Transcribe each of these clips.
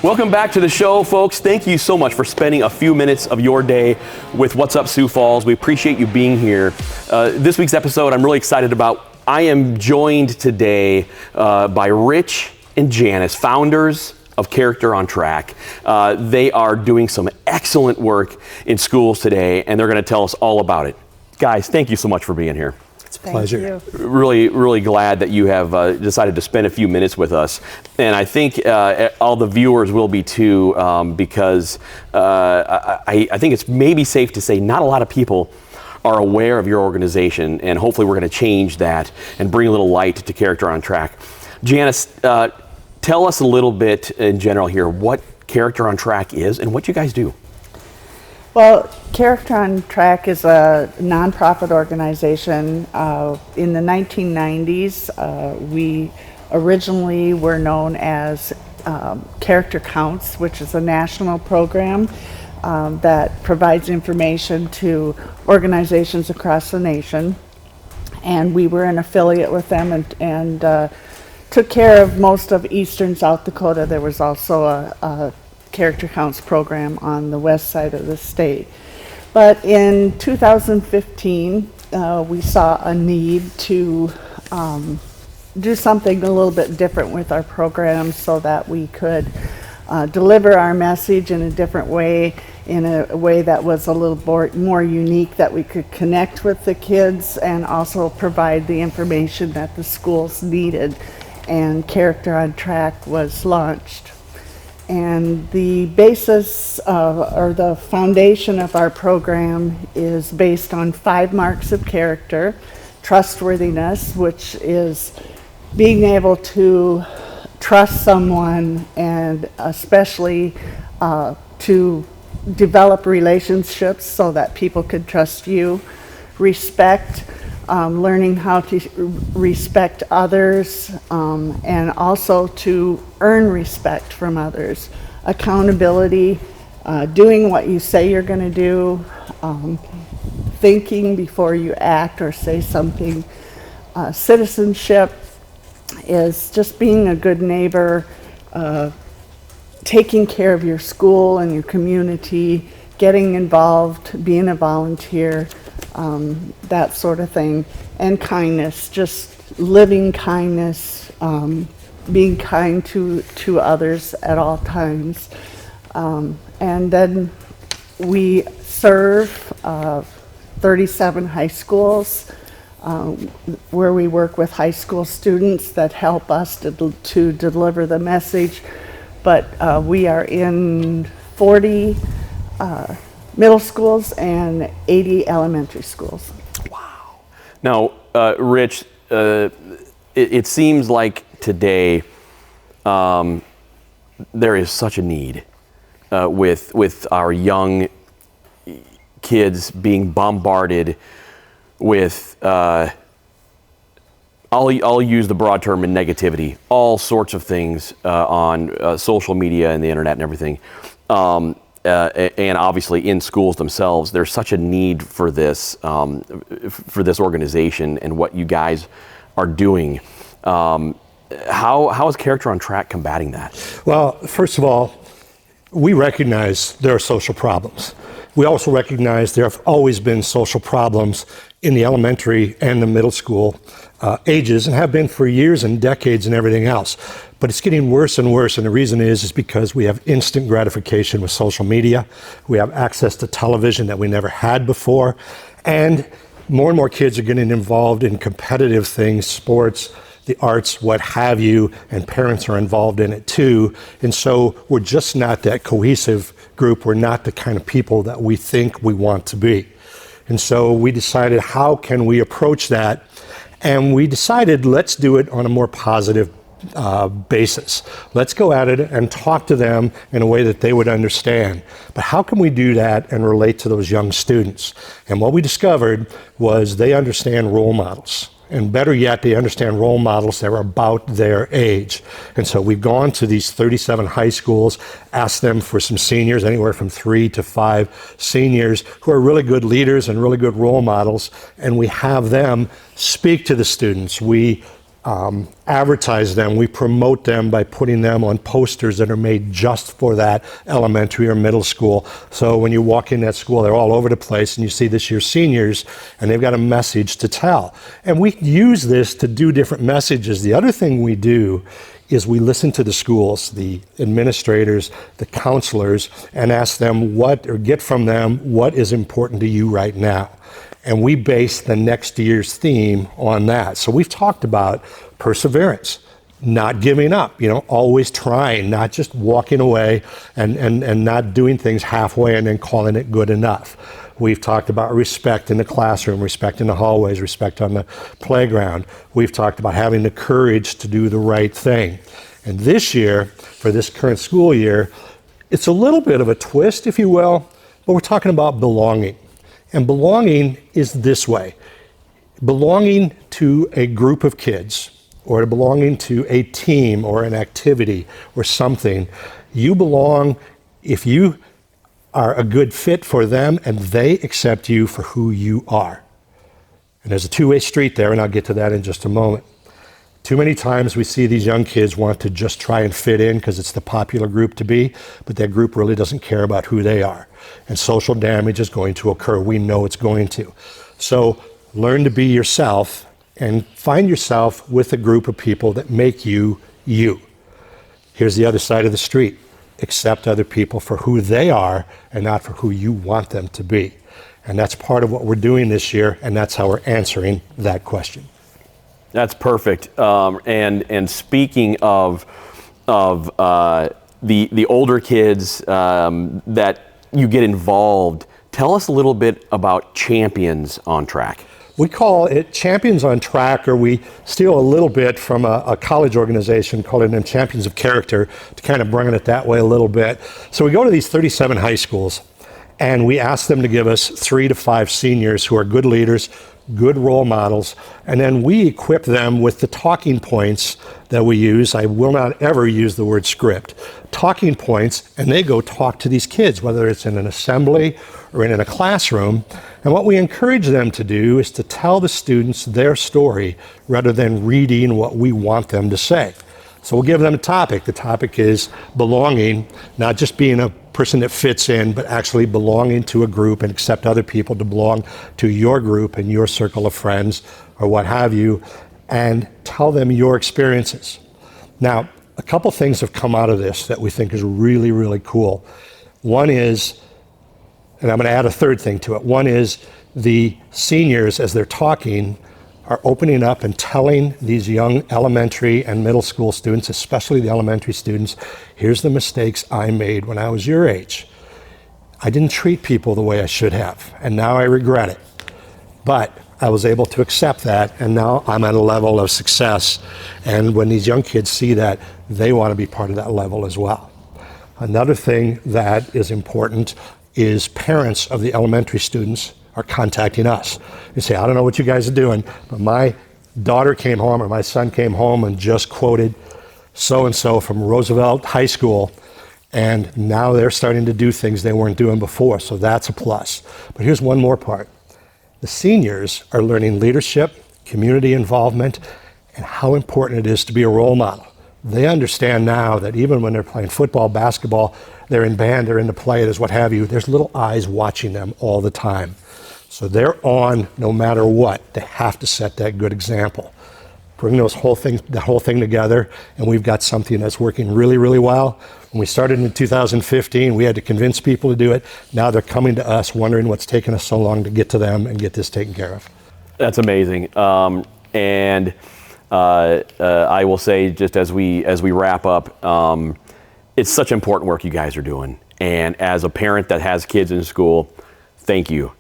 Welcome back to the show, folks. Thank you so much for spending a few minutes of your day with What's Up Sioux Falls. We appreciate you being here. This week's episode I'm really excited about. I am joined today by Rich and Janice, founders of Character on Track. They are doing some excellent work in schools today, and they're going to tell us all about it. Guys, thank you so much for being here. Pleasure. Really, really glad that you have decided to spend a few minutes with us. And I think all the viewers will be too, because I think it's maybe safe to say not a lot of people are aware of your organization, and hopefully we're going to change that and bring a little light to Character on Track. Janice, tell us a little bit in general here what Character on Track is and what you guys do. Well, Character on Track is a nonprofit organization. In the 1990s, we originally were known as Character Counts, which is a national program that provides information to organizations across the nation. And we were an affiliate with them and took care of most of eastern South Dakota. There was also a Character Counts program on the west side of the state. But in 2015, we saw a need to do something a little bit different with our programs so that we could deliver our message in a different way, in a way that was a little more unique, that we could connect with the kids and also provide the information that the schools needed. And Character on Track was launched. And the basis or the foundation of our program is based on 5 marks of character. Trustworthiness, which is being able to trust someone, and especially to develop relationships so that people can trust you. Respect, learning how to respect others, and also to earn respect from others. Accountability, doing what you say you're going to do, thinking before you act or say something. Citizenship is just being a good neighbor, taking care of your school and your community, getting involved, being a volunteer, that sort of thing. And kindness, just living kindness, being kind to others at all times. And then we serve 37 high schools, where we work with high school students that help us to deliver the message. But we are in 40 middle schools and 80 elementary schools. Wow. Now, Rich, it seems like today there is such a need with our young kids being bombarded with, I'll use the broad term in negativity, all sorts of things on social media and the internet and everything. And obviously in schools themselves, there's such a need for this organization and what you guys are doing. How is Character on Track combating that? Well, first of all, we recognize there are social problems. We also recognize there have always been social problems in the elementary and the middle school ages, and have been for years and decades and everything else. But it's getting worse and worse, and the reason is because we have instant gratification with social media. We have access to television that we never had before, and more kids are getting involved in competitive things, sports, the arts, what have you, and parents are involved in it too. And so we're just not that cohesive group. We're not the kind of people that we think we want to be. And so we decided, how can we approach that? And we decided, let's do it on a more positive basis. Let's go at it and talk to them in a way that they would understand. But how can we do that and relate to those young students? And what we discovered was they understand role models. And better yet, they understand role models that are about their age. And so we've gone to these 37 high schools, asked them for some seniors, anywhere from 3 to 5 seniors who are really good leaders and really good role models, and we have them speak to the students. We advertise them. We promote them by putting them on posters that are made just for that elementary or middle school. So when you walk in that school, they're all over the place, and you see this year's seniors, and they've got a message to tell. And we use this to do different messages. The other thing we do is we listen to the schools, the administrators, the counselors, and ask them or get from them what is important to you right now. And we base the next year's theme on that. So we've talked about perseverance, not giving up, always trying, not just walking away and not doing things halfway and then calling it good enough. We've talked about respect in the classroom, respect in the hallways, respect on the playground. We've talked about having the courage to do the right thing. And this year, for this current school year, it's a little bit of a twist, if you will, but we're talking about belonging. And belonging is this way. Belonging to a group of kids, or belonging to a team or an activity or something. You belong if you are a good fit for them and they accept you for who you are. And there's a two-way street there, and I'll get to that in just a moment. Too many times we see these young kids want to just try and fit in because it's the popular group to be, but that group really doesn't care about who they are. And social damage is going to occur. We know it's going to. So learn to be yourself and find yourself with a group of people that make you, you. Here's the other side of the street. Accept other people for who they are and not for who you want them to be. And that's part of what we're doing this year, and that's how we're answering that question. That's perfect. And speaking of the older kids that you get involved, tell us a little bit about Champions on Track. We call it Champions on Track, or we steal a little bit from a college organization calling them Champions of Character to kind of bring it that way a little bit. So we go to these 37 high schools and we ask them to give us 3 to 5 seniors who are good leaders, good role models, and then we equip them with the talking points that we use. I will not ever use the word script. Talking points, and they go talk to these kids, whether it's in an assembly or in a classroom. And what we encourage them to do is to tell the students their story rather than reading what we want them to say. So we'll give them a topic. The topic is belonging, not just being a person that fits in, but actually belonging to a group and accept other people to belong to your group and your circle of friends or what have you, and tell them your experiences. Now, a couple things have come out of this that we think is really, really cool. One is, and I'm going to add a third thing to it. One is the seniors, as they're talking, are opening up and telling these young elementary and middle school students, especially the elementary students, here's the mistakes I made when I was your age. I didn't treat people the way I should have, and now I regret it. But I was able to accept that, and now I'm at a level of success. And when these young kids see that, they want to be part of that level as well. Another thing that is important is parents of the elementary students are contacting us. They say, I don't know what you guys are doing, but my daughter came home or my son came home and just quoted so-and-so from Roosevelt High School, and now they're starting to do things they weren't doing before, so that's a plus. But here's one more part. The seniors are learning leadership, community involvement, and how important it is to be a role model. They understand now that even when they're playing football, basketball, they're in band, they're in the play, there's what have you, there's little eyes watching them all the time. So they're on no matter what. They have to set that good example. Bring the whole thing together, and we've got something that's working really, really well. When we started in 2015, we had to convince people to do it. Now they're coming to us wondering what's taken us so long to get to them and get this taken care of. That's amazing. And I will say, just as we wrap up, it's such important work you guys are doing. And as a parent that has kids in school, thank you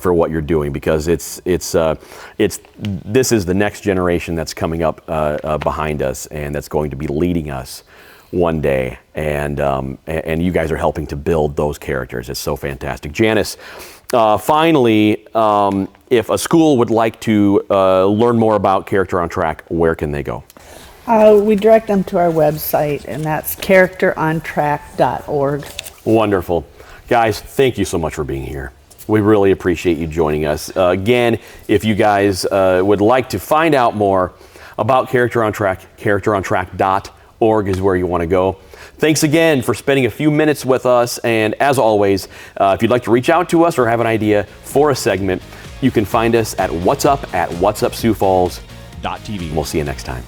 for what you're doing, because this is the next generation that's coming up behind us, and that's going to be leading us one day. And you guys are helping to build those characters. It's so fantastic. Janice, finally, if a school would like to learn more about Character on Track, where can they go? We direct them to our website, and that's characterontrack.org. Wonderful. Guys, thank you so much for being here. We really appreciate you joining us. Again, if you guys would like to find out more about Character on Track. CharacterOnTrack.org is where you want to go. Thanks again for spending a few minutes with us. And as always, if you'd like to reach out to us or have an idea for a segment, you can find us at whatsupsiouxfalls.tv. We'll see you next time.